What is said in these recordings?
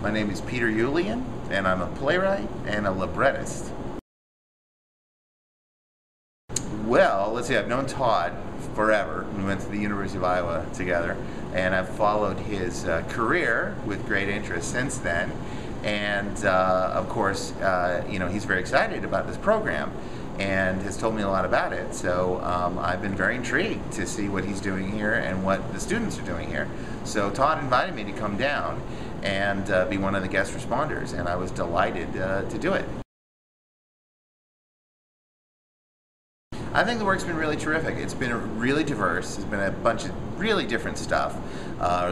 My name is Peter Ullian, and I'm a playwright and a librettist. Well, let's see, I've known Todd forever. We went to the University of Iowa together, and I've followed his career with great interest since then. And of course, he's very excited about this program and has told me a lot about it. So I've been very intrigued to see what he's doing here and what the students are doing here. So Todd invited me to come down and be one of the guest responders, and I was delighted to do it. I think the work's been really terrific. It's been really diverse. It's been a bunch of really different stuff.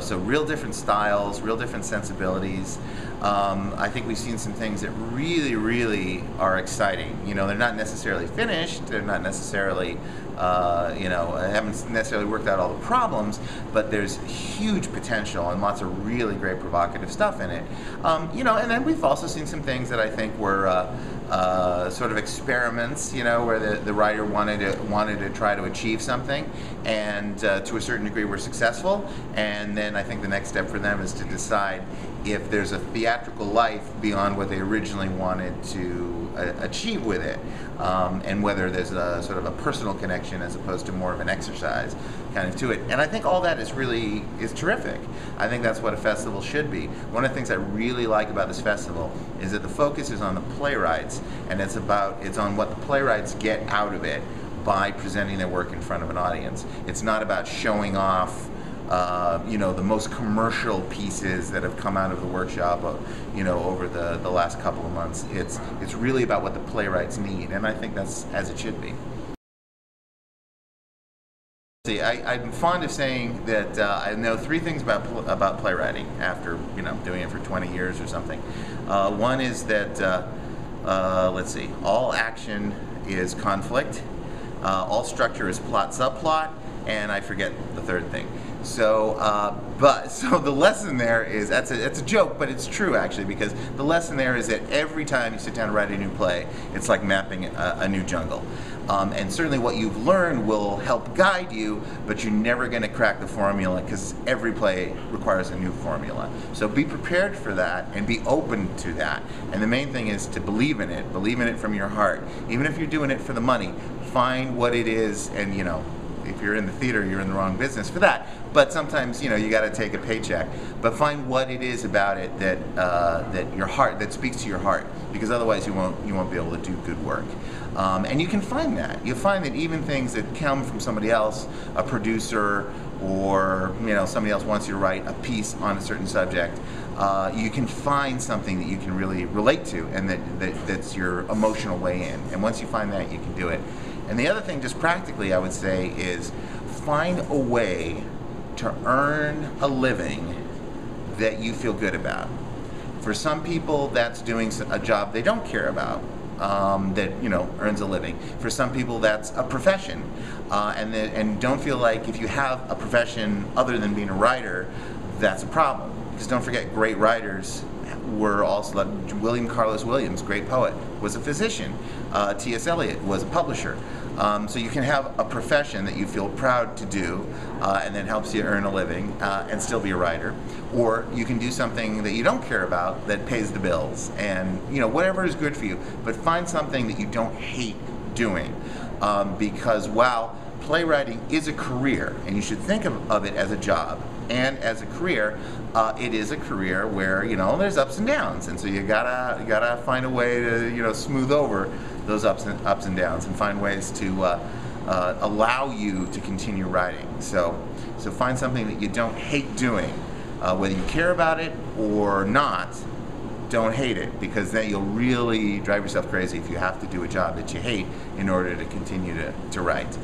So real different styles, real different sensibilities. I think we've seen some things that really are exciting. You know, they're not necessarily finished. They're not necessarily, haven't necessarily worked out all the problems, but there's huge potential and lots of really great provocative stuff in it. And then we've also seen some things that I think were sort of experiments, where the writer wanted to try to achieve something, and to a certain degree were successful. And then I think the next step for them is to decide if there's a theatrical life beyond what they originally wanted to achieve with it, and whether there's a sort of a personal connection as opposed to more of an exercise kind of to it. And I think all that is terrific. I think that's what a festival should be. One of the things I really like about this festival is that the focus is on the playwrights, and it's on what the playwrights get out of it by presenting their work in front of an audience. It's not about showing off the most commercial pieces that have come out of the workshop, over the last couple of months. It's really about what the playwrights need, and I think that's as it should be. See, I'm fond of saying that I know three things about playwriting after doing it for 20 years or something. One is that all action is conflict, all structure is plot subplot, and I forget the third thing. So the lesson there is, that's a joke, but it's true actually, because the lesson there is that every time you sit down to write a new play, it's like mapping a new jungle. And certainly what you've learned will help guide you, but you're never going to crack the formula, because every play requires a new formula. So be prepared for that and be open to that. And the main thing is to believe in it from your heart. Even if you're doing it for the money, find what it is, and if you're in the theater, you're in the wrong business for that. But sometimes, you got to take a paycheck. But find what it is about it that speaks to your heart, because otherwise you won't be able to do good work. And you can find that. You'll find that even things that come from somebody else, a producer, or somebody else wants you to write a piece on a certain subject, you can find something that you can really relate to, and that's your emotional way in. And once you find that, you can do it. And the other thing, just practically, I would say, is find a way to earn a living that you feel good about. For some people, that's doing a job they don't care about, that earns a living. For some people, that's a profession, and don't feel like if you have a profession other than being a writer, that's a problem. Because don't forget, great writers were also, like William Carlos Williams, great poet, was a physician. T.S. Eliot was a publisher. So you can have a profession that you feel proud to do, and that helps you earn a living, and still be a writer. Or you can do something that you don't care about that pays the bills, and whatever is good for you. But find something that you don't hate doing, because while playwriting is a career, and you should think of it as a job and as a career, it is a career where there's ups and downs, and so you gotta find a way to smooth over those ups and downs, and find ways to allow you to continue writing. So find something that you don't hate doing, whether you care about it or not. Don't hate it, because then you'll really drive yourself crazy if you have to do a job that you hate in order to continue to write.